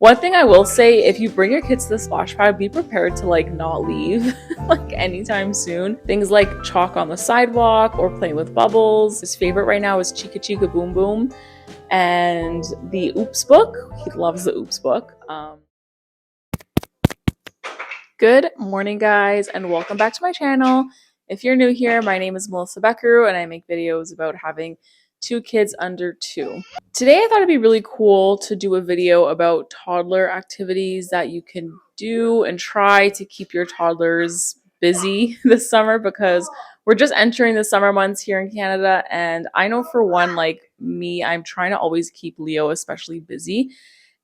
One thing I will say, if you bring your kids to the splash pad, be prepared to like not leave like anytime soon. Things like chalk on the sidewalk or playing with bubbles. His favorite right now is Chica Chica Boom Boom and the Oops book. He loves the Oops book. Good morning, guys, and welcome back to my channel. If you're new here, my name is Melissa Becker and I make videos about having 2 kids under 2. Today I thought it'd be really cool to do a video about toddler activities that you can do and try to keep your toddlers busy this summer, because we're just entering the summer months here in Canada, and I know for one, like me, I'm trying to always keep Leo especially busy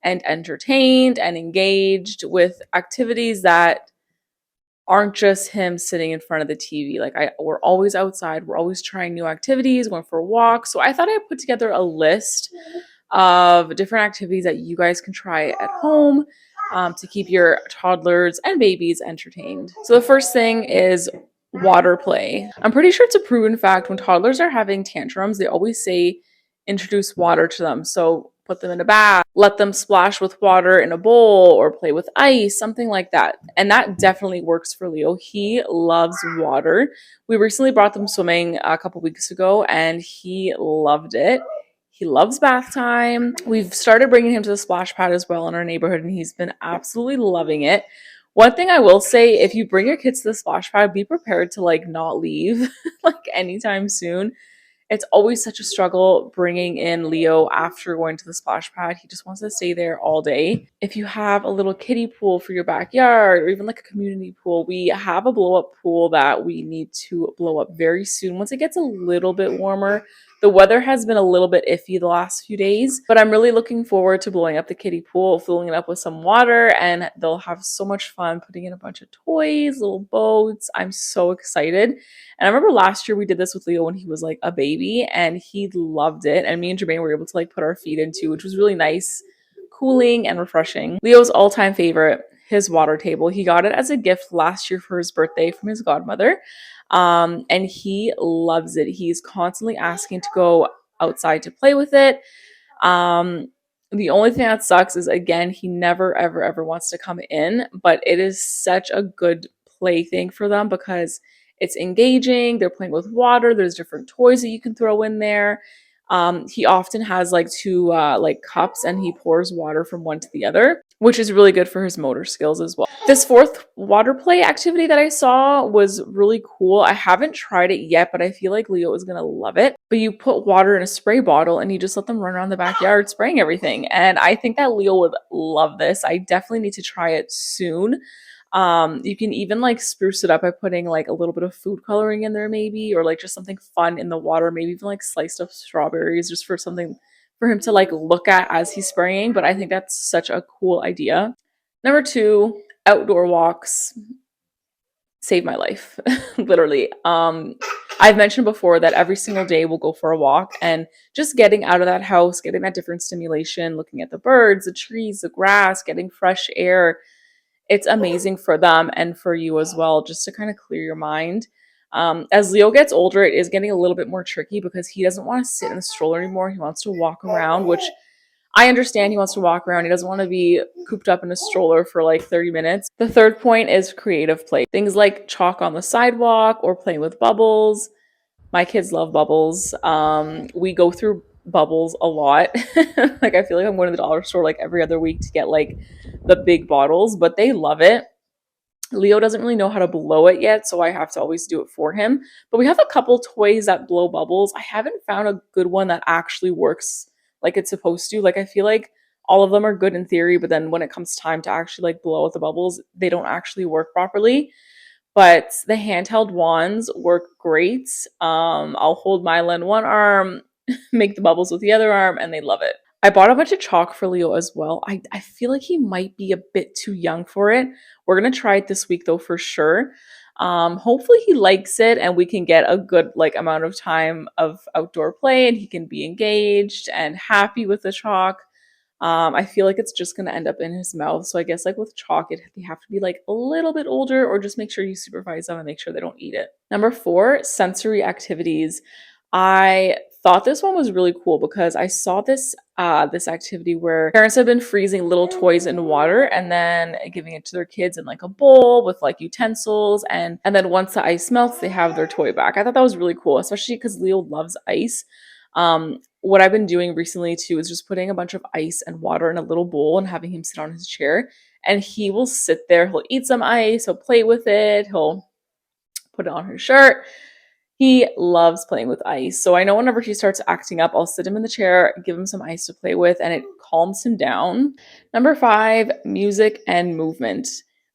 and entertained and engaged with activities that aren't just him sitting in front of the TV. We're always outside. We're always trying new activities, going for walks. So I thought I'd put together a list of different activities that you guys can try at home to keep your toddlers and babies entertained. So the first thing is water play. I'm pretty sure it's a proven fact when toddlers are having tantrums, they always say introduce water to them. So put them in a bath, let them splash with water in a bowl or play with ice, something like that. And that definitely works for Leo. He loves water. We recently brought them swimming a couple weeks ago and he loved it. He loves bath time. We've started bringing him to the splash pad as well in our neighborhood, and he's been absolutely loving it. One thing I will say, if you bring your kids to the splash pad, be prepared to like not leave like anytime soon. It's always such a struggle bringing in Leo after going to the splash pad. He just wants to stay there all day. If you have a little kiddie pool for your backyard or even like a community pool, we have a blow up pool that we need to blow up very soon once it gets a little bit warmer. The weather has been a little bit iffy the last few days, but I'm really looking forward to blowing up the kiddie pool, filling it up with some water, and they'll have so much fun putting in a bunch of toys, little boats. I'm so excited. And I remember last year we did this with Leo when he was like a baby and he loved it. And me and Jermaine were able to like put our feet into, which was really nice, cooling and refreshing. Leo's all-time favorite, his water table. He got it as a gift last year for his birthday from his godmother. And he loves it. He's constantly asking to go outside to play with it. The only thing that sucks is, again, he never ever wants to come in, but it is such a good plaything for them because it's engaging. They're playing with water. There's different toys that you can throw in there. He often has like 2 like cups and he pours water from one to the other, which is really good for his motor skills as well. This 4th water play activity that I saw was really cool. I haven't tried it yet, but I feel like Leo is going to love it. But you put water in a spray bottle and you just let them run around the backyard spraying everything. And I think that Leo would love this. I definitely need to try it soon. You can even like spruce it up by putting like a little bit of food coloring in there maybe, or like just something fun in the water, maybe even like sliced up strawberries just for something for him to like look at as he's spraying. But I think that's such a cool idea. Number 2, outdoor walks save my life. Literally. I've mentioned before that every single day we'll go for a walk, and just getting out of that house, getting that different stimulation, looking at the birds, the trees, the grass, getting fresh air, it's amazing for them and for you as well, just to kind of clear your mind. As Leo gets older, it is getting a little bit more tricky because he doesn't want to sit in the stroller anymore. He wants to walk around, which I understand. He wants to walk around. He doesn't want to be cooped up in a stroller for like 30 minutes. The 3rd point is creative play. Things like chalk on the sidewalk or playing with bubbles. My kids love bubbles. We go through bubbles a lot. Like I feel like I'm going to the dollar store like every other week to get like the big bottles, but they love it. Leo doesn't really know how to blow it yet, so I have to always do it for him. But we have a couple toys that blow bubbles. I haven't found a good one that actually works like it's supposed to. Like I feel like all of them are good in theory, but then when it comes time to actually like blow out the bubbles, they don't actually work properly. But the handheld wands work great. I'll hold Mila in one arm, make the bubbles with the other arm, and they love it. I bought a bunch of chalk for Leo as well. I feel like he might be a bit too young for it. We're going to try it this week though for sure. Hopefully he likes it and we can get a good like amount of time of outdoor play and he can be engaged and happy with the chalk. I feel like it's just going to end up in his mouth. So I guess like with chalk, they have to be like a little bit older, or just make sure you supervise them and make sure they don't eat it. Number 4, sensory activities. I thought this one was really cool because I saw this activity where parents have been freezing little toys in water and then giving it to their kids in like a bowl with like utensils, and then once the ice melts, they have their toy back. I thought that was really cool, especially because Leo loves ice. What I've been doing recently too is just putting a bunch of ice and water in a little bowl and having him sit on his chair, and he will sit there. He'll eat some ice, he'll play with it, he'll put it on his shirt. He loves playing with ice. So I know whenever he starts acting up, I'll sit him in the chair, give him some ice to play with, and it calms him down. Number 5, music and movement.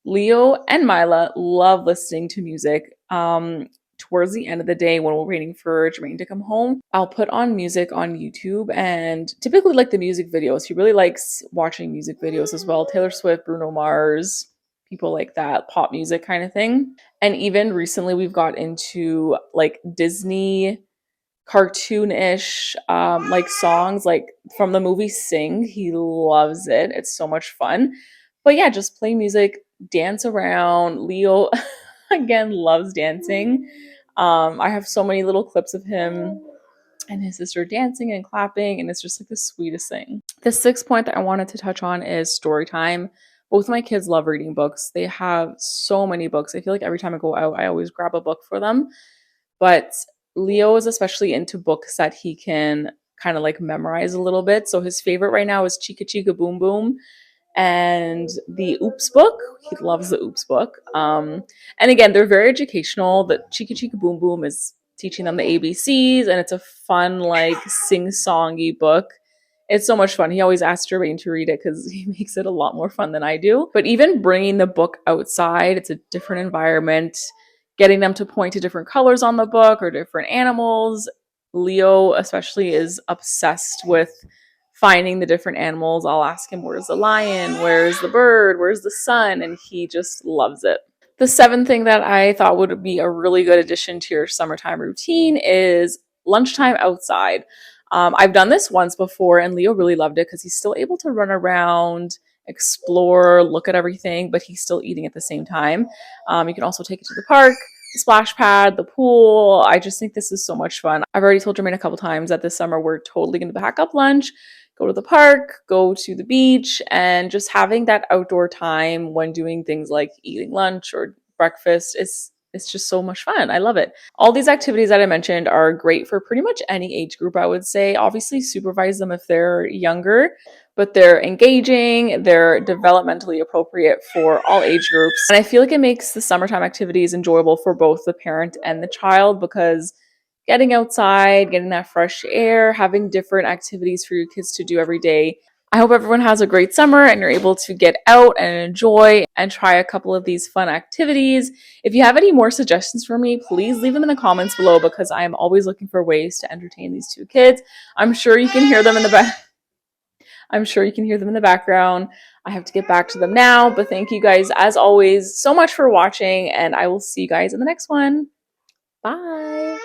Leo and Mila love listening to music. Towards the end of the day, when we're waiting for Jermaine to come home, I'll put on music on YouTube, and typically like the music videos. He really likes watching music videos as well. Taylor Swift, Bruno Mars, people like that, pop music kind of thing. And even recently we've got into like Disney cartoonish like songs like from the movie Sing. He loves it. It's so much fun. But yeah, just play music, dance around. Leo again loves dancing. I have so many little clips of him and his sister dancing and clapping, and it's just like the sweetest thing. The 6th point that I wanted to touch on is story time. Both of my kids love reading books. They have so many books. I feel like every time I go out, I always grab a book for them. But Leo is especially into books that he can kind of like memorize a little bit. So his favorite right now is Chica Chica Boom Boom and the Oops book. He loves the Oops book. And again, they're very educational. The Chica Chica Boom Boom is teaching them the ABCs, and it's a fun, like, sing-songy book. It's so much fun. He always asks Jermaine to read it because he makes it a lot more fun than I do. But even bringing the book outside, it's a different environment. Getting them to point to different colors on the book or different animals. Leo especially is obsessed with finding the different animals. I'll ask him, where's the lion? Where's the bird? Where's the sun? And he just loves it. The 7th thing that I thought would be a really good addition to your summertime routine is lunchtime outside. I've done this once before, and Leo really loved it because he's still able to run around, explore, look at everything, but he's still eating at the same time. You can also take it to the park, the splash pad, the pool. I just think this is so much fun. I've already told Jermaine a couple times that this summer we're totally going to pack up lunch, go to the park, go to the beach, and just having that outdoor time when doing things like eating lunch or breakfast is it's just so much fun. I love it. All these activities that I mentioned are great for pretty much any age group, I would say. Obviously, supervise them if they're younger, but they're engaging, they're developmentally appropriate for all age groups. And I feel like it makes the summertime activities enjoyable for both the parent and the child because getting outside, getting that fresh air, having different activities for your kids to do every day. I hope everyone has a great summer and you're able to get out and enjoy and try a couple of these fun activities. If you have any more suggestions for me, please leave them in the comments below because I am always looking for ways to entertain these 2 kids. I'm sure you can hear them in the background. I have to get back to them now, but thank you guys as always so much for watching, and I will see you guys in the next one. Bye.